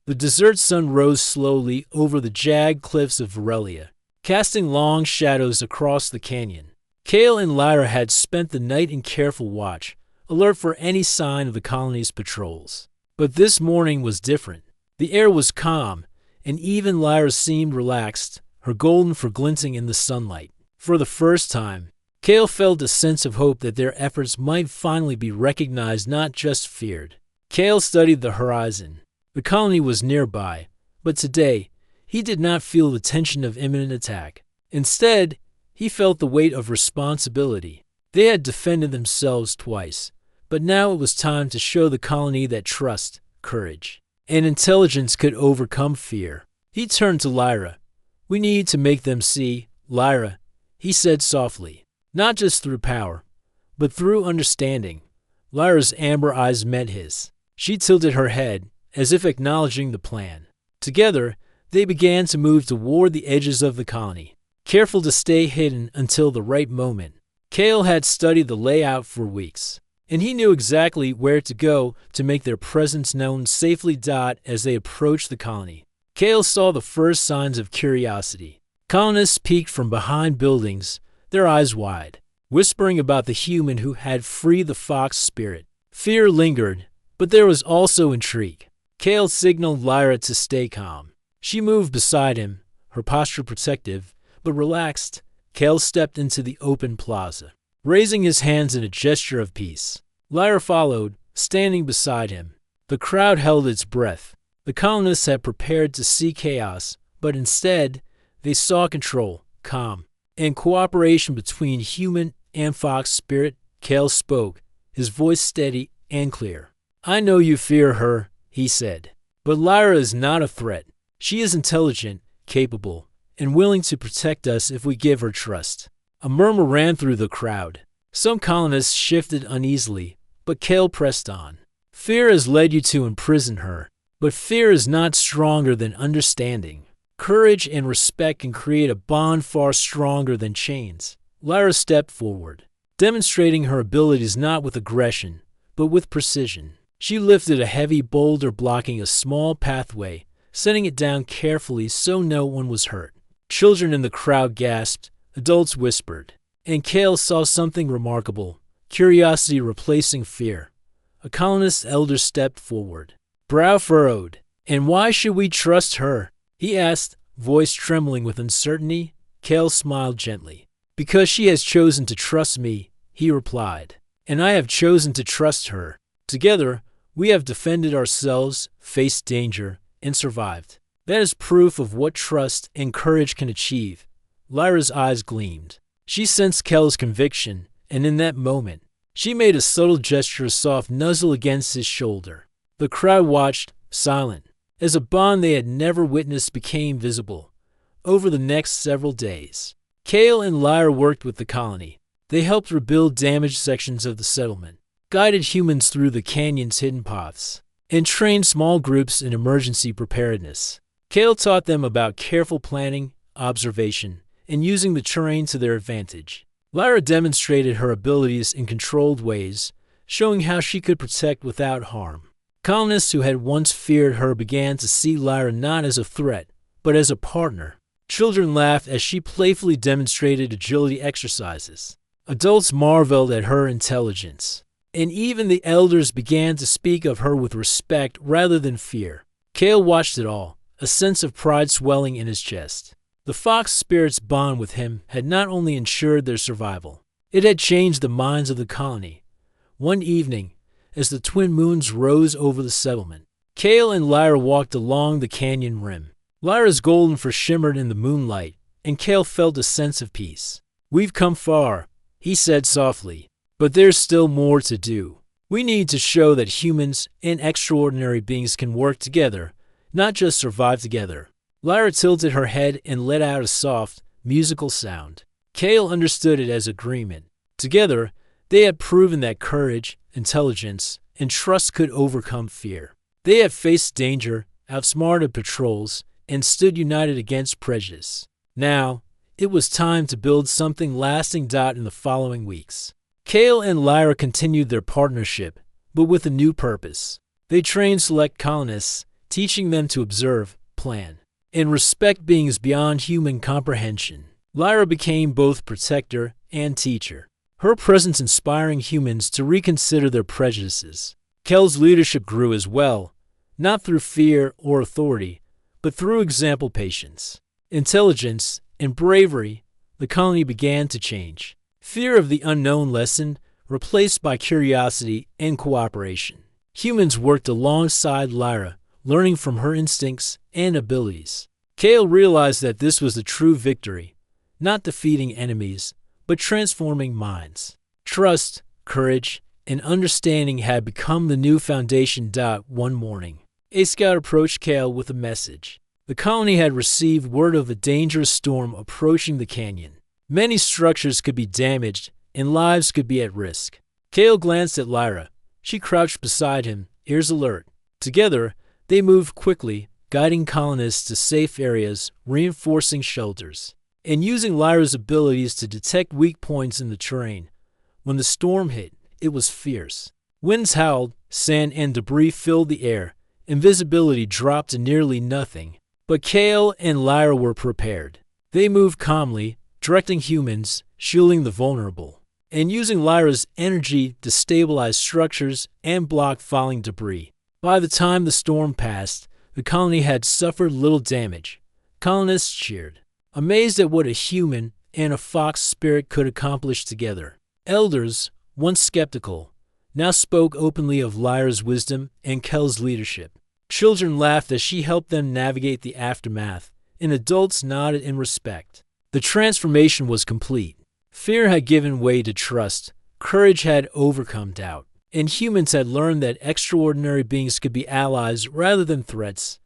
The desert sun rose slowly over the jagged cliffs of Varelia, casting long shadows across the canyon. Kale and Lyra had spent the night in careful watch, alert for any sign of the colony's patrols. But this morning was different. The air was calm, and even Lyra seemed relaxed, her golden fur glinting in the sunlight. For the first time, Kale felt a sense of hope that their efforts might finally be recognized, not just feared. Kale studied the horizon. The colony was nearby, but today, he did not feel the tension of imminent attack. Instead, he felt the weight of responsibility. They had defended themselves twice, but now it was time to show the colony that trust, courage, and intelligence could overcome fear. He turned to Lyra. "We need to make them see, Lyra," he said softly. "Not just through power, but through understanding." Lyra's amber eyes met his. She tilted her head, as if acknowledging the plan. Together, they began to move toward the edges of the colony, careful to stay hidden until the right moment. Kale had studied the layout for weeks, and he knew exactly where to go to make their presence known safely. As they approached the colony, Kale saw the first signs of curiosity. Colonists peeked from behind buildings, their eyes wide, whispering about the human who had freed the fox spirit. Fear lingered, but there was also intrigue. Kale signaled Lyra to stay calm. She moved beside him, her posture protective, but relaxed. Kale stepped into the open plaza, raising his hands in a gesture of peace. Lyra followed, standing beside him. The crowd held its breath. The colonists had prepared to see chaos, but instead, they saw control, calm, and cooperation between human and fox spirit. Kale spoke, his voice steady and clear. "I know you fear her," he said, "but Lyra is not a threat. She is intelligent, capable, and willing to protect us if we give her trust." A murmur ran through the crowd. Some colonists shifted uneasily, but Kale pressed on. "Fear has led you to imprison her, but fear is not stronger than understanding. Courage and respect can create a bond far stronger than chains." Lyra stepped forward, demonstrating her abilities not with aggression, but with precision. She lifted a heavy boulder blocking a small pathway, setting it down carefully so no one was hurt. Children in the crowd gasped, adults whispered, and Kale saw something remarkable, curiosity replacing fear. A colonist elder stepped forward, brow furrowed. "And why should we trust her?" he asked, voice trembling with uncertainty. Kale smiled gently. "Because she has chosen to trust me," he replied, "and I have chosen to trust her. Together, we have defended ourselves, faced danger, and survived. That is proof of what trust and courage can achieve." Lyra's eyes gleamed. She sensed Kale's conviction, and in that moment, she made a subtle gesture, a soft nuzzle against his shoulder. The crowd watched, silent, as a bond they had never witnessed became visible. Over the next several days, Kale and Lyra worked with the colony. They helped rebuild damaged sections of the settlement, guided humans through the canyon's hidden paths, and trained small groups in emergency preparedness. Kale taught them about careful planning, observation, and using the terrain to their advantage. Lyra demonstrated her abilities in controlled ways, showing how she could protect without harm. Colonists who had once feared her began to see Lyra not as a threat, but as a partner. Children laughed as she playfully demonstrated agility exercises. Adults marveled at her intelligence, and even the elders began to speak of her with respect rather than fear. Kale watched it all, a sense of pride swelling in his chest. The fox spirit's bond with him had not only ensured their survival, it had changed the minds of the colony. One evening, as the twin moons rose over the settlement, Kale and Lyra walked along the canyon rim. Lyra's golden fur shimmered in the moonlight, and Kale felt a sense of peace. "We've come far," he said softly, "but there's still more to do. We need to show that humans and extraordinary beings can work together, not just survive together." Lyra tilted her head and let out a soft, musical sound. Kale understood it as agreement. Together, they had proven that courage, intelligence, and trust could overcome fear. They had faced danger, outsmarted patrols, and stood united against prejudice. Now, it was time to build something lasting. In the following weeks, Kale and Lyra continued their partnership, but with a new purpose. They trained select colonists, teaching them to observe, plan, and respect beings beyond human comprehension. Lyra became both protector and teacher, her presence inspiring humans to reconsider their prejudices. Kel's leadership grew as well, not through fear or authority, but through example, patience, intelligence, and bravery. The colony began to change. Fear of the unknown lessened, replaced by curiosity and cooperation. Humans worked alongside Lyra, learning from her instincts and abilities. Kale realized that this was the true victory, not defeating enemies, but transforming minds. Trust, courage, and understanding had become the new foundation. One morning, a scout approached Kale with a message. The colony had received word of a dangerous storm approaching the canyon. Many structures could be damaged, and lives could be at risk. Kale glanced at Lyra. She crouched beside him, ears alert. Together, they moved quickly, guiding colonists to safe areas, reinforcing shelters, and using Lyra's abilities to detect weak points in the terrain. When the storm hit, it was fierce. Winds howled, sand and debris filled the air, and visibility dropped to nearly nothing. But Kale and Lyra were prepared. They moved calmly, directing humans, shielding the vulnerable, and using Lyra's energy to stabilize structures and block falling debris. By the time the storm passed, the colony had suffered little damage. Colonists cheered, amazed at what a human and a fox spirit could accomplish together. Elders, once skeptical, now spoke openly of Lyra's wisdom and Kel's leadership. Children laughed as she helped them navigate the aftermath, and adults nodded in respect. The transformation was complete. Fear had given way to trust, courage had overcome doubt, and humans had learned that extraordinary beings could be allies rather than threats.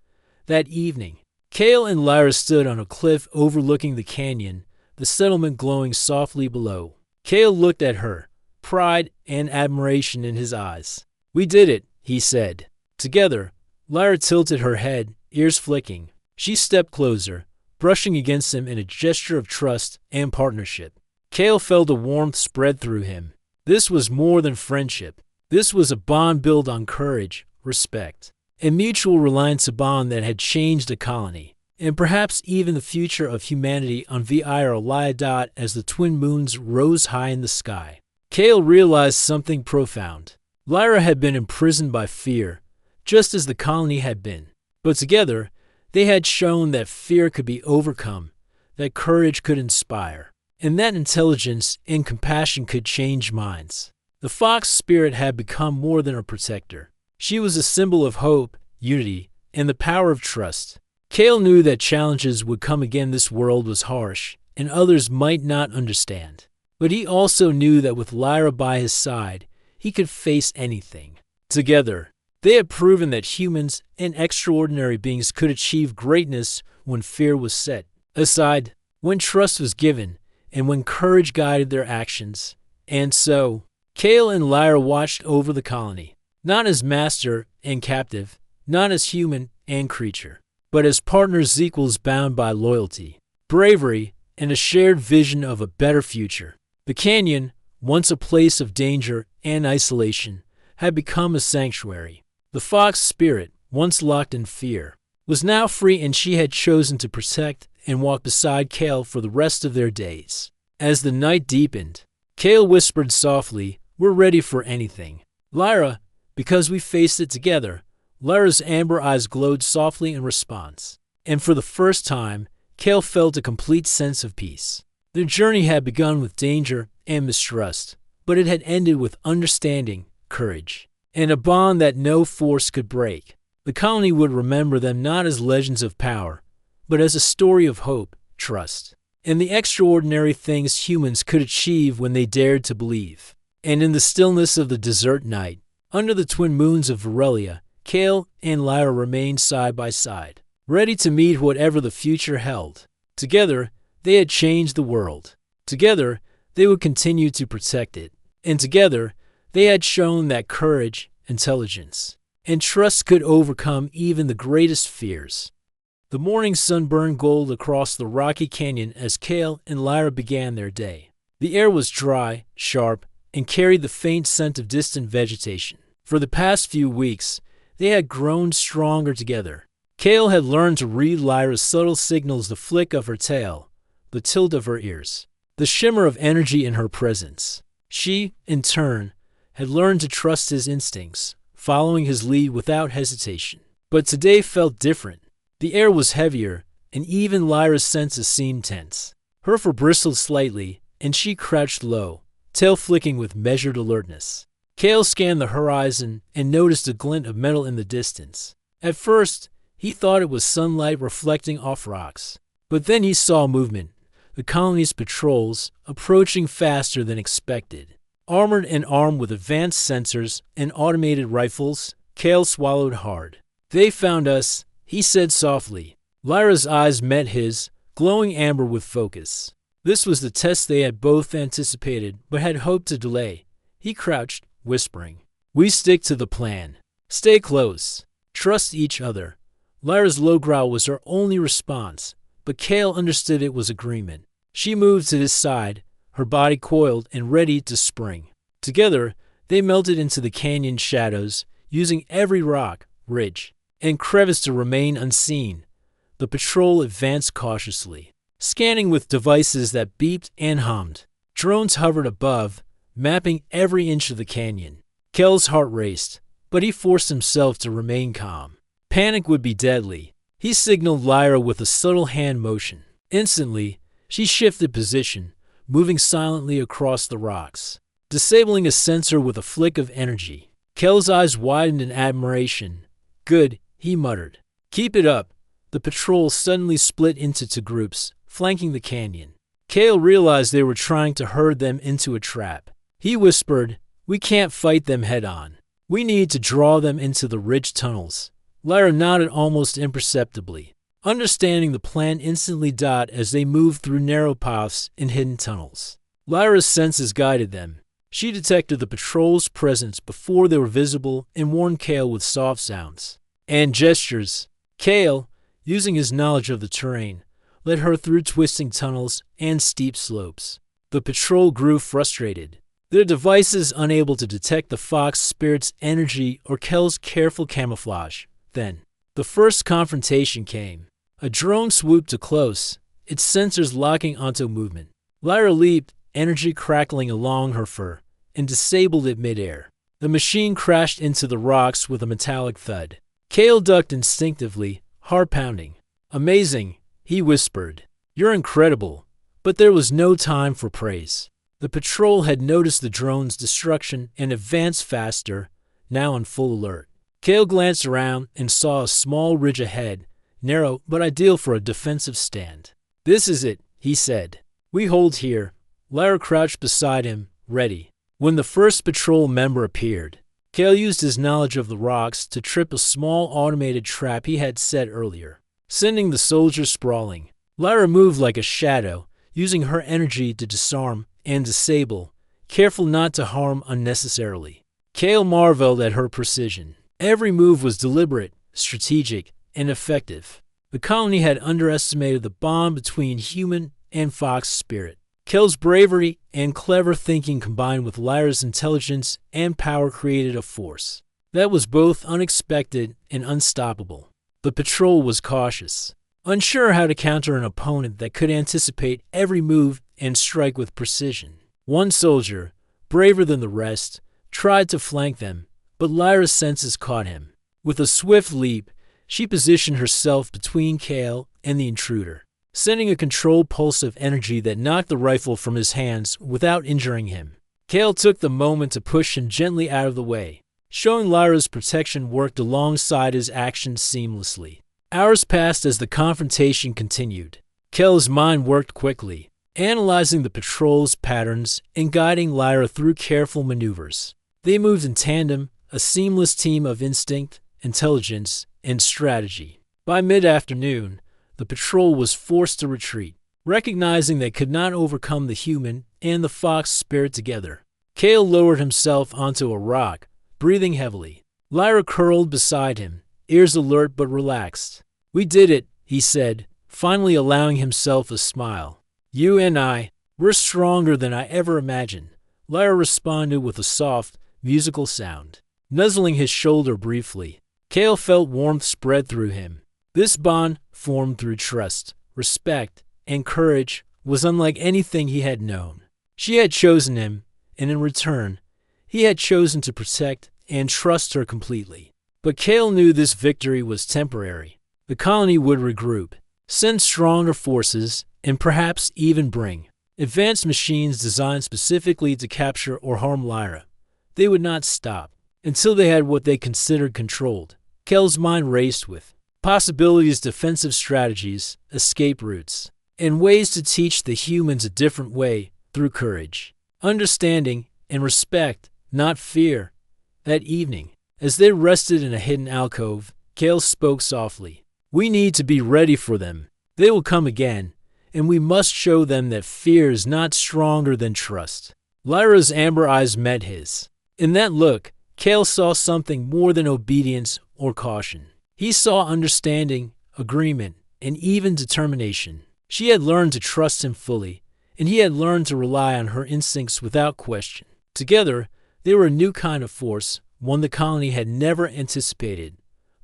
That evening, Kale and Lyra stood on a cliff overlooking the canyon, the settlement glowing softly below. Kale looked at her, pride and admiration in his eyes. "We did it," he said. Together, Lyra tilted her head, ears flicking. She stepped closer, brushing against him in a gesture of trust and partnership. Kale felt a warmth spread through him. This was more than friendship. This was a bond built on courage, respect, and mutual reliance, a bond that had changed the colony, and perhaps even the future of humanity on VIR. As the twin moons rose high in the sky, Kale realized something profound. Lyra had been imprisoned by fear, just as the colony had been. But together, they had shown that fear could be overcome, that courage could inspire, and that intelligence and compassion could change minds. The fox spirit had become more than a protector. She was a symbol of hope, unity, and the power of trust. Kale knew that challenges would come again. This world was harsh, and others might not understand. But he also knew that with Lyra by his side, he could face anything. Together, they had proven that humans and extraordinary beings could achieve greatness when fear was set aside, when trust was given, and when courage guided their actions. And so, Kale and Lyra watched over the colony, not as master and captive, not as human and creature, but as partners, equals bound by loyalty, bravery, and a shared vision of a better future. The canyon, once a place of danger and isolation, had become a sanctuary. The fox spirit, once locked in fear, was now free, and she had chosen to protect and walk beside Kale for the rest of their days. As the night deepened, Kale whispered softly, "We're ready for anything, Lyra, because we faced it together." Lyra's amber eyes glowed softly in response, and for the first time, Kale felt a complete sense of peace. Their journey had begun with danger and mistrust, but it had ended with understanding, courage, and a bond that no force could break. The colony would remember them not as legends of power, but as a story of hope, trust, and the extraordinary things humans could achieve when they dared to believe. And in the stillness of the desert night, under the twin moons of Virelia, Kale and Lyra remained side by side, ready to meet whatever the future held. Together, they had changed the world. Together, they would continue to protect it. And together, they had shown that courage, intelligence, and trust could overcome even the greatest fears. The morning sun burned gold across the rocky canyon as Kale and Lyra began their day. The air was dry, sharp, and carried the faint scent of distant vegetation. For the past few weeks, They had grown stronger together. Kale had learned to read Lyra's subtle signals, the flick of her tail, the tilt of her ears, the shimmer of energy in her presence. She, in turn, had learned to trust his instincts, following his lead without hesitation. But today felt different. The air was heavier, and even Lyra's senses seemed tense. Her fur bristled slightly, and she crouched low, tail flicking with measured alertness. Kale scanned the horizon and noticed a glint of metal in the distance. At first, he thought it was sunlight reflecting off rocks. But then he saw movement, the colony's patrols approaching faster than expected. Armored and armed with advanced sensors and automated rifles, Kale swallowed hard. "They found us," he said softly. Lyra's eyes met his, glowing amber with focus. This was the test they had both anticipated but had hoped to delay. He crouched, whispering, "We stick to the plan. Stay close. Trust each other." Lyra's low growl was her only response, but Kale understood it was agreement. She moved to his side, her body coiled and ready to spring. Together, they melted into the canyon shadows, using every rock, ridge, and crevice to remain unseen. The patrol advanced cautiously, scanning with devices that beeped and hummed. Drones hovered above, mapping every inch of the canyon. Kale's heart raced, but he forced himself to remain calm. Panic would be deadly. He signaled Lyra with a subtle hand motion. Instantly, she shifted position, moving silently across the rocks, disabling a sensor with a flick of energy. Kale's eyes widened in admiration. "Good," he muttered. "Keep it up." The patrol suddenly split into two groups, flanking the canyon. Kale realized they were trying to herd them into a trap. He whispered, "We can't fight them head-on. We need to draw them into the ridge tunnels." Lyra nodded almost imperceptibly, understanding the plan instantly. As they moved through narrow paths and hidden tunnels, Lyra's senses guided them. She detected the patrol's presence before they were visible and warned Kale with soft sounds and gestures. Kale, using his knowledge of the terrain, led her through twisting tunnels and steep slopes. The patrol grew frustrated, their devices unable to detect the fox spirit's energy or Kale's careful camouflage. Then, the first confrontation came. A drone swooped too close, its sensors locking onto movement. Lyra leaped, energy crackling along her fur, and disabled it midair. The machine crashed into the rocks with a metallic thud. Kale ducked instinctively, heart pounding. "Amazing," he whispered. "You're incredible." But there was no time for praise. The patrol had noticed the drone's destruction and advanced faster, now on full alert. Kale glanced around and saw a small ridge ahead, narrow but ideal for a defensive stand. "This is it," he said. "We hold here." Lyra crouched beside him, ready. When the first patrol member appeared, Kale used his knowledge of the rocks to trip a small automated trap he had set earlier, sending the soldiers sprawling. Lyra moved like a shadow, using her energy to disarm and disable, careful not to harm unnecessarily. Kale marveled at her precision. Every move was deliberate, strategic, and effective. The colony had underestimated the bond between human and fox spirit. Kale's bravery and clever thinking combined with Lyra's intelligence and power created a force that was both unexpected and unstoppable. The patrol was cautious, unsure how to counter an opponent that could anticipate every move and strike with precision. One soldier, braver than the rest, tried to flank them, but Lyra's senses caught him. With a swift leap, she positioned herself between Kale and the intruder, sending a controlled pulse of energy that knocked the rifle from his hands without injuring him. Kale took the moment to push him gently out of the way, showing Lyra's protection worked alongside his actions seamlessly. Hours passed as the confrontation continued. Kale's mind worked quickly, analyzing the patrol's patterns and guiding Lyra through careful maneuvers. They moved in tandem, a seamless team of instinct, intelligence, and strategy. By mid-afternoon, the patrol was forced to retreat, recognizing they could not overcome the human and the fox spirit together. Kale lowered himself onto a rock, breathing heavily. Lyra curled beside him, ears alert but relaxed. "We did it," he said, finally allowing himself a smile. "You and I, we're stronger than I ever imagined." Lyra responded with a soft, musical sound, nuzzling his shoulder briefly. Kale felt warmth spread through him. This bond, formed through trust, respect, and courage, was unlike anything he had known. She had chosen him, and in return, he had chosen to protect and trust her completely. But Kale knew this victory was temporary. The colony would regroup, send stronger forces, and perhaps even bring advanced machines designed specifically to capture or harm Lyra. They would not stop until they had what they considered controlled. Kale's mind raced with possibilities, defensive strategies, escape routes, and ways to teach the humans a different way through courage, understanding, and respect, not fear. That evening, as they rested in a hidden alcove, Kale spoke softly. "We need to be ready for them. They will come again, and we must show them that fear is not stronger than trust." Lyra's amber eyes met his. In that look, Kale saw something more than obedience or caution. He saw understanding, agreement, and even determination. She had learned to trust him fully, and he had learned to rely on her instincts without question. Together, they were a new kind of force, one the colony had never anticipated.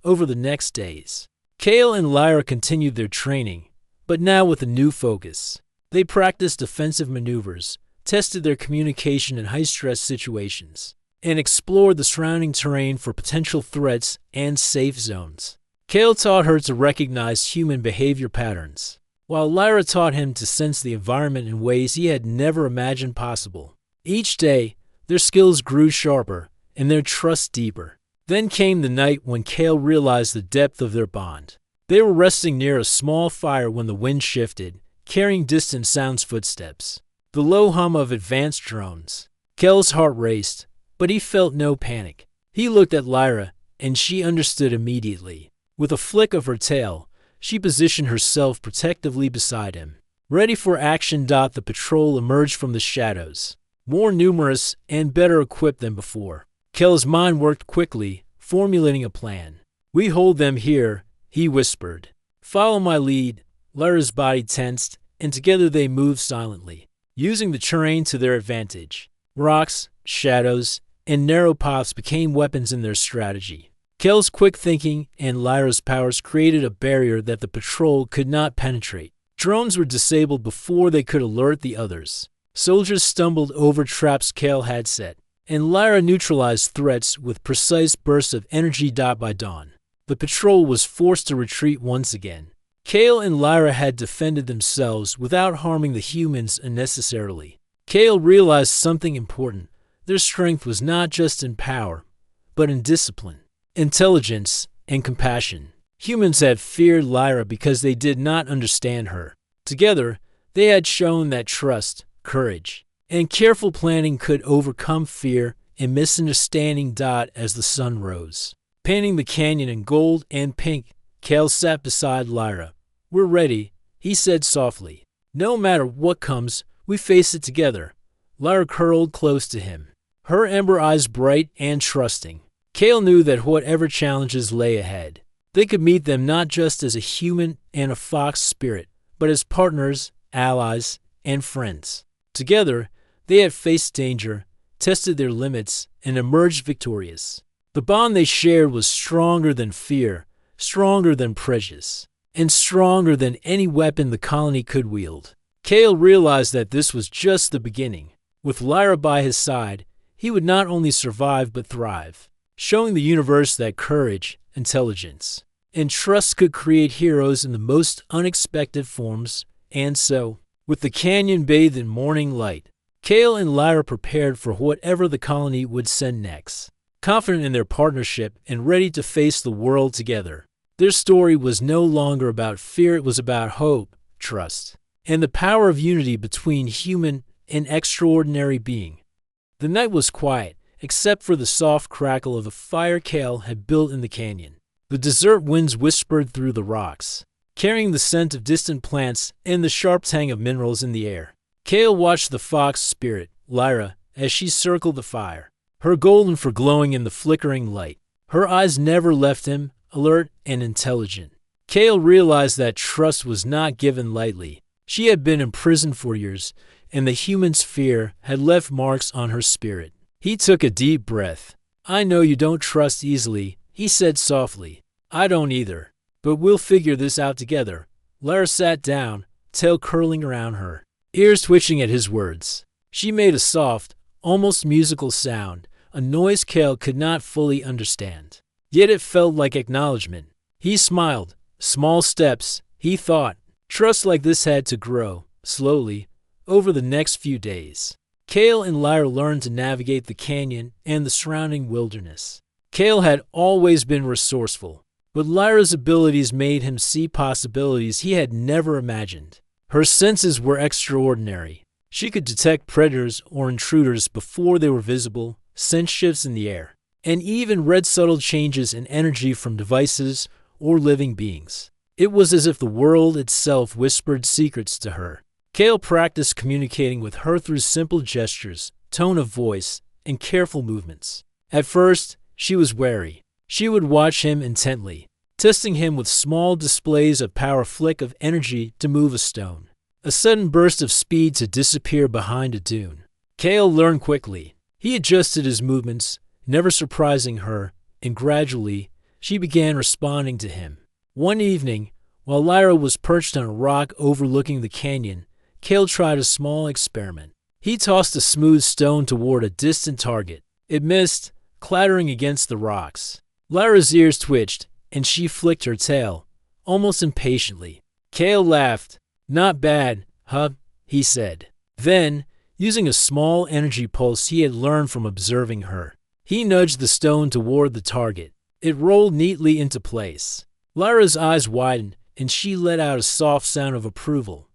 Over the next days, Kale and Lyra continued their training, but now with a new focus. They practiced defensive maneuvers, tested their communication in high-stress situations, and explored the surrounding terrain for potential threats and safe zones. Kale taught her to recognize human behavior patterns, while Lyra taught him to sense the environment in ways he had never imagined possible. Each day, their skills grew sharper and their trust deeper. Then came the night when Kale realized the depth of their bond. They were resting near a small fire when the wind shifted, carrying distant sounds, footsteps, the low hum of advanced drones. Kale's heart raced, but he felt no panic. He looked at Lyra, and she understood immediately. With a flick of her tail, she positioned herself protectively beside him. Ready for action. The patrol emerged from the shadows, more numerous and better equipped than before. Kale's mind worked quickly, formulating a plan. "We hold them here," he whispered. "Follow my lead." Lyra's body tensed, and together they moved silently, using the terrain to their advantage. Rocks, shadows, and narrow paths became weapons in their strategy. Kale's quick thinking and Lyra's powers created a barrier that the patrol could not penetrate. Drones were disabled before they could alert the others. Soldiers stumbled over traps Kale had set, and Lyra neutralized threats with precise bursts of energy. By dawn, the patrol was forced to retreat once again. Kale and Lyra had defended themselves without harming the humans unnecessarily. Kale realized something important. Their strength was not just in power, but in discipline, intelligence, and compassion. Humans had feared Lyra because they did not understand her. Together, they had shown that trust, courage, and careful planning could overcome fear and misunderstanding. As the sun rose, painting the canyon in gold and pink, Kale sat beside Lyra. "We're ready," he said softly. "No matter what comes, we face it together." Lyra curled close to him, her amber eyes bright and trusting. Kale knew that whatever challenges lay ahead, they could meet them not just as a human and a fox spirit, but as partners, allies, and friends. Together, they had faced danger, tested their limits, and emerged victorious. The bond they shared was stronger than fear, stronger than prejudice, and stronger than any weapon the colony could wield. Kale realized that this was just the beginning. With Lyra by his side, he would not only survive but thrive, showing the universe that courage, intelligence, and trust could create heroes in the most unexpected forms. And so, with the canyon bathed in morning light, Kale and Lyra prepared for whatever the colony would send next. Confident in their partnership and ready to face the world together. Their story was no longer about fear, it was about hope, trust, and the power of unity between human and extraordinary being. The night was quiet, except for the soft crackle of the fire Kale had built in the canyon. The desert winds whispered through the rocks, carrying the scent of distant plants and the sharp tang of minerals in the air. Kale watched the fox spirit, Lyra, as she circled the fire, her golden fur glowing in the flickering light. Her eyes never left him, alert and intelligent. Kale realized that trust was not given lightly. She had been imprisoned for years, and the human's fear had left marks on her spirit. He took a deep breath. "I know you don't trust easily," he said softly. I don't either. But we'll figure this out together. Lyra sat down, tail curling around her, ears twitching at his words. She made a soft, almost musical sound, a noise Cale could not fully understand. Yet it felt like acknowledgement. He smiled. Small steps, he thought. Trust like this had to grow, slowly, over the next few days. Cale and Lyra learned to navigate the canyon and the surrounding wilderness. Cale had always been resourceful, but Lyra's abilities made him see possibilities he had never imagined. Her senses were extraordinary. She could detect predators or intruders before they were visible, sense shifts in the air, and even read subtle changes in energy from devices or living beings. It was as if the world itself whispered secrets to her. Cale practiced communicating with her through simple gestures, tone of voice, and careful movements. At first, she was wary. She would watch him intently, testing him with small displays of power, flick of energy to move a stone, a sudden burst of speed to disappear behind a dune. Cale learned quickly. He adjusted his movements, never surprising her, and gradually, she began responding to him. One evening, while Lyra was perched on a rock overlooking the canyon, Cale tried a small experiment. He tossed a smooth stone toward a distant target. It missed, clattering against the rocks. Lyra's ears twitched, and she flicked her tail, almost impatiently. Cale laughed. Not bad, huh? He said. Then, using a small energy pulse he had learned from observing her, he nudged the stone toward the target. It rolled neatly into place. Lyra's eyes widened, and she let out a soft sound of approval.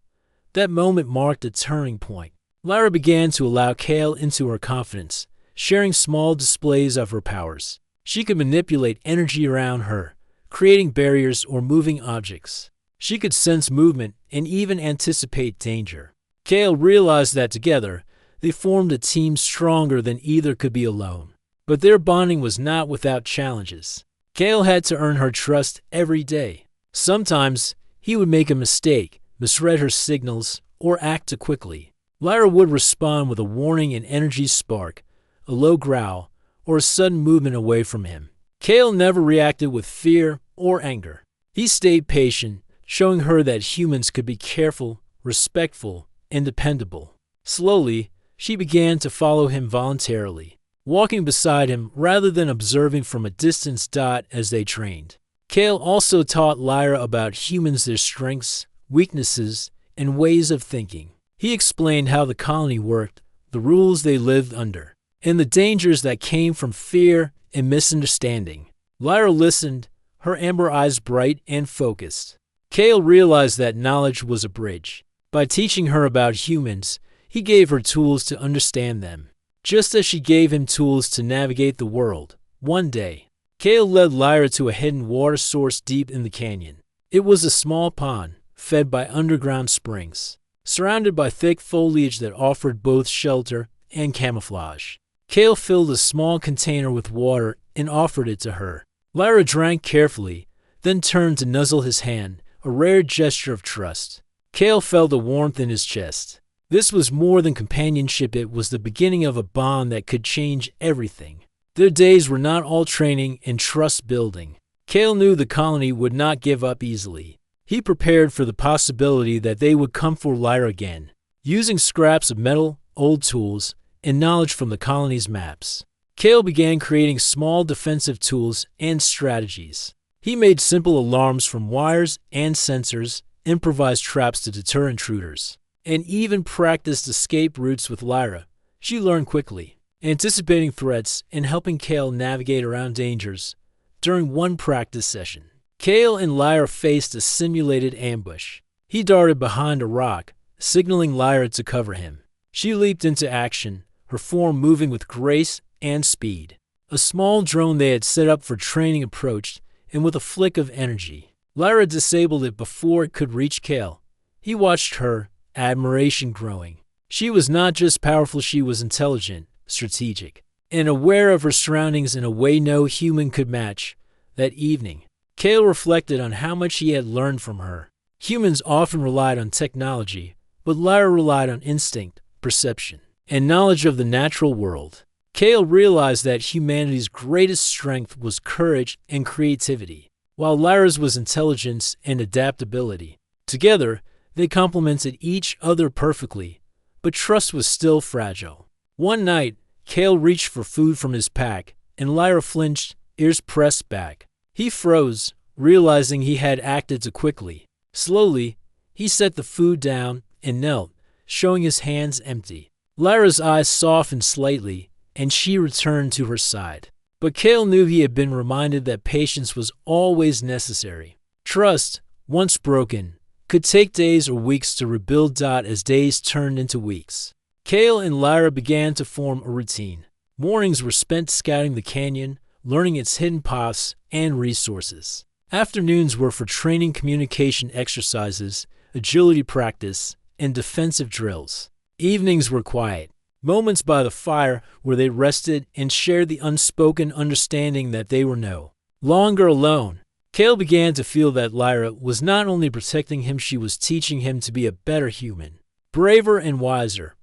That moment marked a turning point. Lyra began to allow Cale into her confidence, sharing small displays of her powers. She could manipulate energy around her, creating barriers or moving objects. She could sense movement and even anticipate danger. Cale realized that together, they formed a team stronger than either could be alone. But their bonding was not without challenges. Cale had to earn her trust every day. Sometimes, he would make a mistake, misread her signals, or act too quickly. Lyra would respond with a warning and energy spark, a low growl, or a sudden movement away from him. Cale never reacted with fear or anger. He stayed patient, showing her that humans could be careful, respectful, and dependable. Slowly, she began to follow him voluntarily, walking beside him rather than observing from a distance as they trained. Cale also taught Lyra about humans, their strengths, weaknesses, and ways of thinking. He explained how the colony worked, the rules they lived under, and the dangers that came from fear and misunderstanding. Lyra listened, her amber eyes bright and focused. Cale realized that knowledge was a bridge. By teaching her about humans, he gave her tools to understand them, just as she gave him tools to navigate the world. One day, Cale led Lyra to a hidden water source deep in the canyon. It was a small pond, fed by underground springs, surrounded by thick foliage that offered both shelter and camouflage. Cale filled a small container with water and offered it to her. Lyra drank carefully, then turned to nuzzle his hand, a rare gesture of trust. Cale felt a warmth in his chest. This was more than companionship, it was the beginning of a bond that could change everything. Their days were not all training and trust building. Cale knew the colony would not give up easily. He prepared for the possibility that they would come for Lyra again, using scraps of metal, old tools, and knowledge from the colony's maps. Cale began creating small defensive tools and strategies. He made simple alarms from wires and sensors, improvised traps to deter intruders, and even practiced escape routes with Lyra. She learned quickly, anticipating threats and helping Cale navigate around dangers. During one practice session, Cale and Lyra faced a simulated ambush. He darted behind a rock, signaling Lyra to cover him. She leaped into action, her form moving with grace and speed. A small drone they had set up for training approached, and with a flick of energy, Lyra disabled it before it could reach Cale. He watched her, admiration growing. She was not just powerful, she was intelligent, strategic, and aware of her surroundings in a way no human could match. That evening, Cale reflected on how much he had learned from her. Humans often relied on technology, but Lyra relied on instinct, perception, and knowledge of the natural world. Kale realized that humanity's greatest strength was courage and creativity, while Lyra's was intelligence and adaptability. Together, they complemented each other perfectly, but trust was still fragile. One night, Kale reached for food from his pack, and Lyra flinched, ears pressed back. He froze, realizing he had acted too quickly. Slowly, he set the food down and knelt, showing his hands empty. Lyra's eyes softened slightly, and she returned to her side. But Kale knew he had been reminded that patience was always necessary. Trust, once broken, could take days or weeks to rebuild. As days turned into weeks, Kale and Lyra began to form a routine. Mornings were spent scouting the canyon, learning its hidden paths and resources. Afternoons were for training, communication exercises, agility practice, and defensive drills. Evenings were quiet, moments by the fire where they rested and shared the unspoken understanding that they were no longer alone. Kale began to feel that Lyra was not only protecting him, she was teaching him to be a better human, braver and wiser.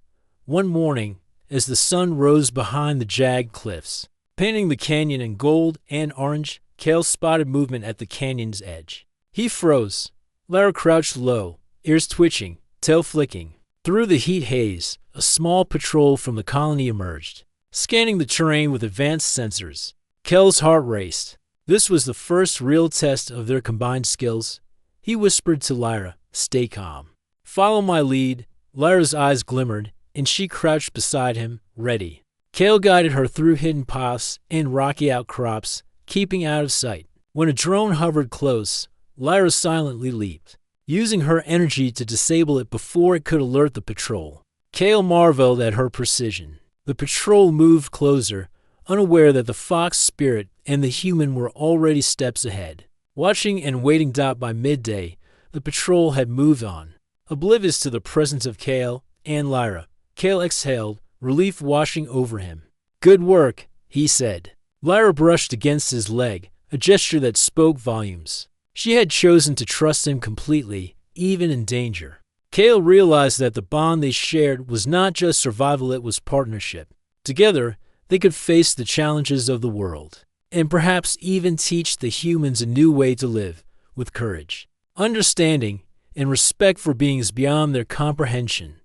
One morning, as the sun rose behind the jagged cliffs, painting the canyon in gold and orange, Kale spotted movement at the canyon's edge. He froze. Lyra crouched low, ears twitching, tail flicking. Through the heat haze, a small patrol from the colony emerged, scanning the terrain with advanced sensors. Kale's heart raced. This was the first real test of their combined skills. He whispered to Lyra, "Stay calm. Follow my lead." Lyra's eyes glimmered, and she crouched beside him, ready. Kale guided her through hidden paths and rocky outcrops, keeping out of sight. When a drone hovered close, Lyra silently leaped, using her energy to disable it before it could alert the patrol. Kale marveled at her precision. The patrol moved closer, unaware that the fox spirit and the human were already steps ahead. Watching and waiting. By midday, the patrol had moved on, oblivious to the presence of Kale and Lyra. Kale exhaled, relief washing over him. "Good work," he said. Lyra brushed against his leg, a gesture that spoke volumes. She had chosen to trust him completely, even in danger. Kale realized that the bond they shared was not just survival, it was partnership. Together, they could face the challenges of the world, and perhaps even teach the humans a new way to live, with courage, understanding, and respect for beings beyond their comprehension.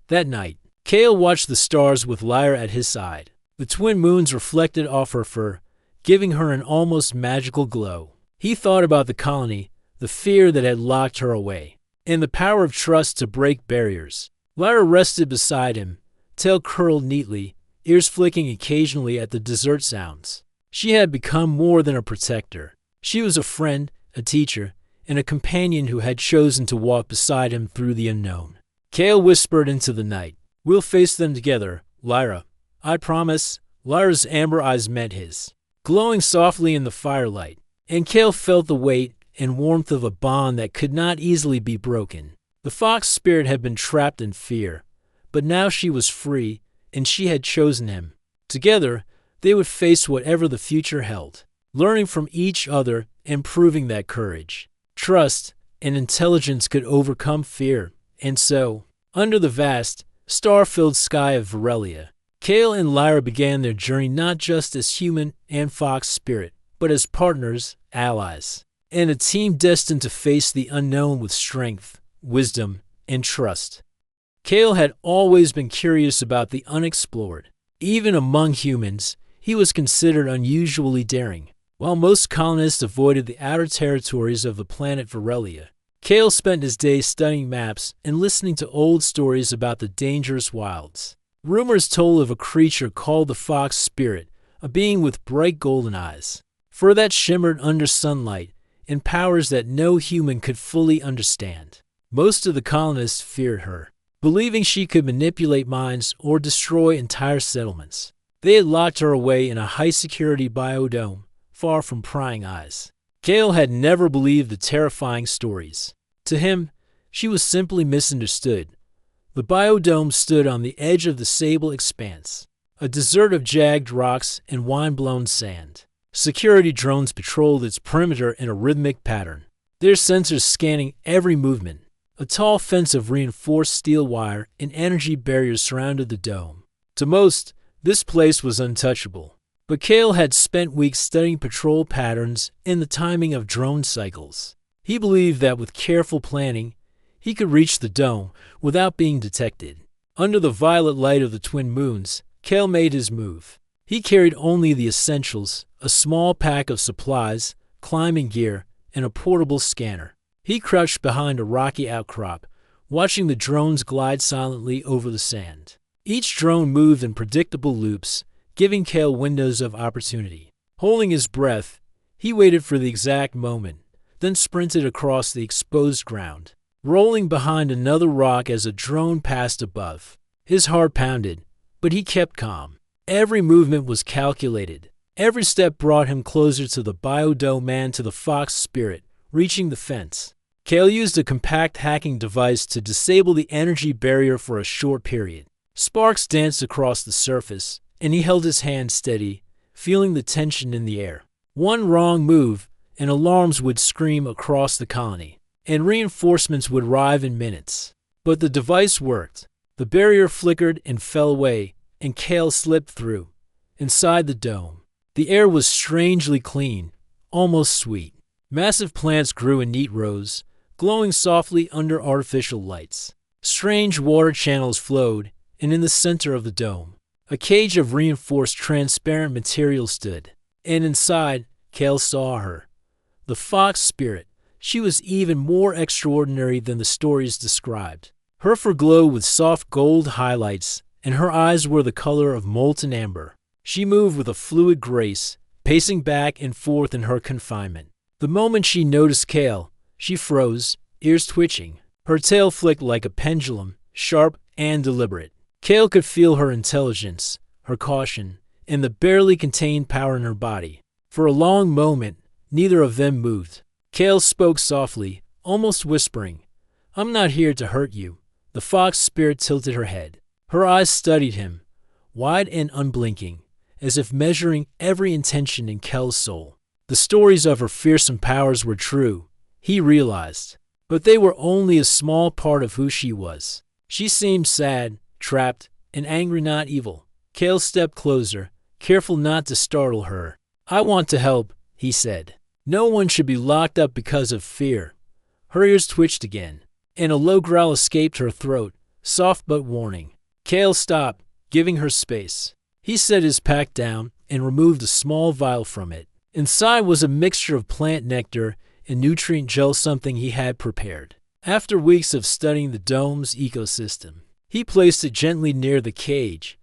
That night, Kale watched the stars with Lyra at his side. The twin moons reflected off her fur, giving her an almost magical glow. He thought about the colony, the fear that had locked her away, and the power of trust to break barriers. Lyra rested beside him, tail curled neatly, ears flicking occasionally at the desert sounds. She had become more than a protector. She was a friend, a teacher, and a companion who had chosen to walk beside him through the unknown. Kale whispered into the night, "We'll face them together, Lyra. I promise." Lyra's amber eyes met his, glowing softly in the firelight, and Kale felt the weight and warmth of a bond that could not easily be broken. The fox spirit had been trapped in fear, but now she was free, and she had chosen him. Together, they would face whatever the future held, learning from each other and proving that courage, trust, and intelligence could overcome fear. And so, under the vast, star-filled sky of Varelia, Kale and Lyra began their journey not just as human and fox spirit, but as partners, allies, and a team destined to face the unknown with strength, wisdom, and trust. Kale had always been curious about the unexplored. Even among humans, he was considered unusually daring. While most colonists avoided the outer territories of the planet Varelia, Kale spent his days studying maps and listening to old stories about the dangerous wilds. Rumors told of a creature called the Fox Spirit, a being with bright golden eyes, fur that shimmered under sunlight, and powers that no human could fully understand. Most of the colonists feared her, believing she could manipulate minds or destroy entire settlements. They had locked her away in a high-security biodome, far from prying eyes. Kale had never believed the terrifying stories. To him, she was simply misunderstood. The biodome stood on the edge of the sable expanse, a desert of jagged rocks and wind-blown sand. Security drones patrolled its perimeter in a rhythmic pattern, their sensors scanning every movement. A tall fence of reinforced steel wire and energy barriers surrounded the dome. To most, This place was untouchable. But Kale had spent weeks studying patrol patterns and the timing of drone cycles. He believed that with careful planning, he could reach the dome without being detected. Under the violet light of the twin moons, Kale made his move. He carried only the essentials, a small pack of supplies, climbing gear, and a portable scanner. He crouched behind a rocky outcrop, watching the drones glide silently over the sand. Each drone moved in predictable loops, giving Kale windows of opportunity. Holding his breath, he waited for the exact moment, then sprinted across the exposed ground, rolling behind another rock as a drone passed above. His heart pounded, but he kept calm. Every movement was calculated. Every step brought him closer to the biodome and to the fox spirit, reaching the fence. Kale used a compact hacking device to disable the energy barrier for a short period. Sparks danced across the surface, and he held his hand steady, feeling the tension in the air. One wrong move, and alarms would scream across the colony, and reinforcements would arrive in minutes. But the device worked. The barrier flickered and fell away, and Kale slipped through. Inside the dome, the air was strangely clean, almost sweet. Massive plants grew in neat rows, glowing softly under artificial lights. Strange water channels flowed, and in the center of the dome, a cage of reinforced transparent material stood. And inside, Kale saw her. The fox spirit. She was even more extraordinary than the stories described. Her fur glowed with soft gold highlights, and her eyes were the color of molten amber. She moved with a fluid grace, pacing back and forth in her confinement. The moment she noticed Kale, she froze, ears twitching. Her tail flicked like a pendulum, sharp and deliberate. Kale could feel her intelligence, her caution, and the barely contained power in her body. For a long moment, neither of them moved. Kale spoke softly, almost whispering, "I'm not here to hurt you." The fox spirit tilted her head. Her eyes studied him, wide and unblinking, as if measuring every intention in Kale's soul. The stories of her fearsome powers were true, he realized, but they were only a small part of who she was. She seemed sad, trapped, and angry, not evil. Kale stepped closer, careful not to startle her. "I want to help," he said. "No one should be locked up because of fear." Her ears twitched again, and a low growl escaped her throat, soft but warning. Kale stopped, giving her space. He set his pack down and removed a small vial from it. Inside was a mixture of plant nectar and nutrient gel, something he had prepared. After weeks of studying the dome's ecosystem, he placed it gently near the cage.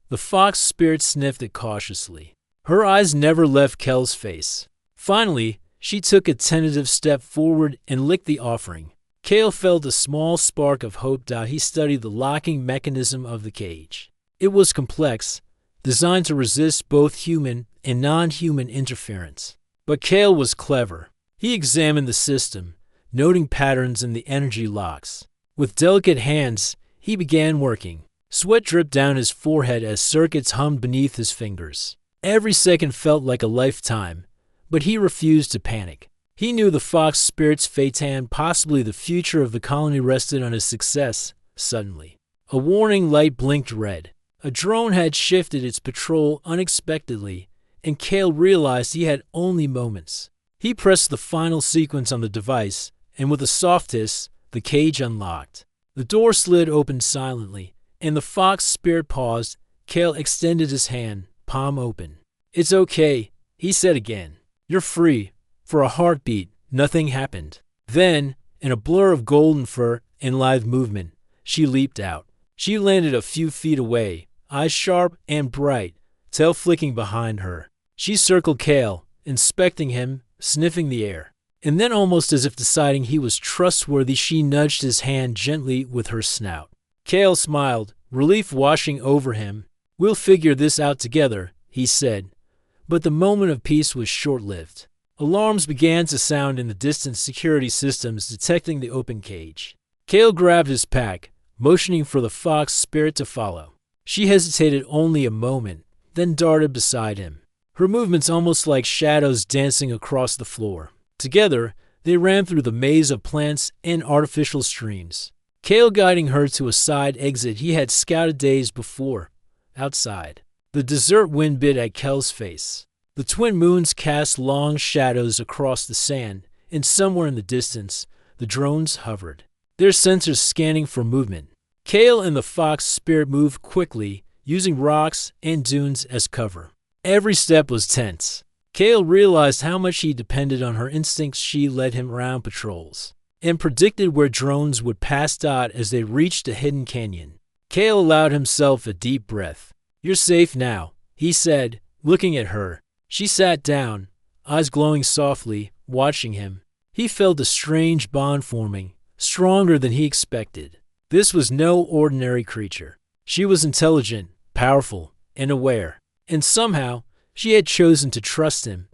The fox spirit sniffed it cautiously. Her eyes never left Kale's face. Finally, she took a tentative step forward and licked the offering. Kale felt a small spark of hope. He studied the locking mechanism of the cage. It was complex, designed to resist both human and non-human interference. But Kale was clever. He examined the system, noting patterns in the energy locks. With delicate hands, he began working. Sweat dripped down his forehead as circuits hummed beneath his fingers. Every second felt like a lifetime, but he refused to panic. He knew the fox spirit's fate and possibly the future of the colony rested on his success. Suddenly, a warning light blinked red. A drone had shifted its patrol unexpectedly, and Kale realized he had only moments. He pressed the final sequence on the device, and with a soft hiss, the cage unlocked. The door slid open silently, and the fox spirit paused. Kale extended his hand, palm open. "It's okay," he said again. "You're free." For a heartbeat, nothing happened. Then, in a blur of golden fur and lithe movement, she leaped out. She landed a few feet away, eyes sharp and bright, tail flicking behind her. She circled Kale, inspecting him, sniffing the air. And then, almost as if deciding he was trustworthy, she nudged his hand gently with her snout. Kale smiled, relief washing over him. "We'll figure this out together," he said. But the moment of peace was short-lived. Alarms began to sound in the distant security systems detecting the open cage. Kale grabbed his pack, motioning for the fox spirit to follow. She hesitated only a moment, then darted beside him, her movements almost like shadows dancing across the floor. Together, they ran through the maze of plants and artificial streams, Kale guiding her to a side exit he had scouted days before. Outside, The desert wind bit at Kel's face. The twin moons cast long shadows across the sand, and somewhere in the distance, the drones hovered, their sensors scanning for movement. Kale and the fox spirit moved quickly, using rocks and dunes as cover. Every step was tense. Kale realized how much he depended on her instincts. She led him around patrols and predicted where drones would pass Dot as they reached a hidden canyon. Kale allowed himself a deep breath. "You're safe now," he said, looking at her. She sat down, eyes glowing softly, watching him. He felt a strange bond forming, stronger than he expected. This was no ordinary creature. She was intelligent, powerful, and aware. And somehow, she had chosen to trust him.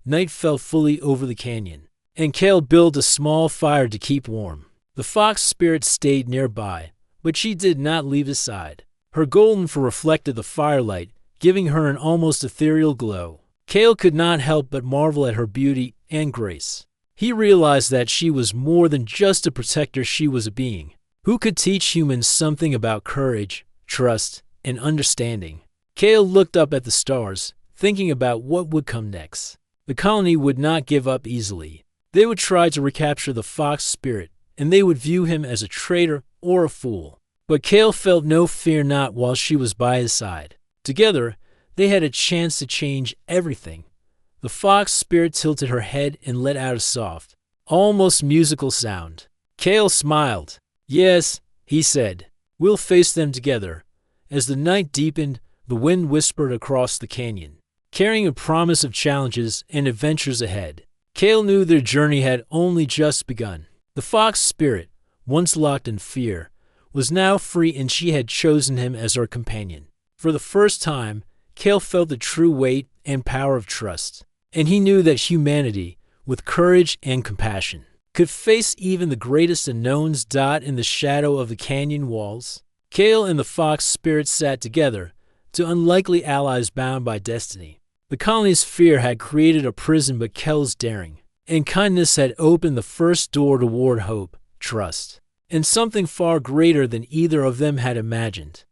Night fell fully over the canyon, and Kale built a small fire to keep warm. The fox spirit stayed nearby, but she did not leave his side. Her golden fur reflected the firelight, giving her an almost ethereal glow. Kale could not help but marvel at her beauty and grace. He realized that she was more than just a protector. She was a being who could teach humans something about courage, trust, and understanding. Kale looked up at the stars, thinking about what would come next. The colony would not give up easily. They would try to recapture the fox spirit, and they would view him as a traitor or a fool. But Kale felt no fear, not while she was by his side. Together, they had a chance to change everything. The fox spirit tilted her head and let out a soft, almost musical sound. Kale smiled. "Yes," he said, "we'll face them together." As the night deepened, the wind whispered across the canyon, carrying a promise of challenges and adventures ahead. Kale knew their journey had only just begun. The fox spirit, once locked in fear, was now free, and she had chosen him as her companion. For the first time, Kale felt the true weight and power of trust, and he knew that humanity, with courage and compassion, could face even the greatest unknowns. Dot in the shadow of the canyon walls. Kale and the fox spirit sat together, two unlikely allies bound by destiny. The colony's fear had created a prison, but Kel's daring and kindness had opened the first door toward hope, trust, and something far greater than either of them had imagined.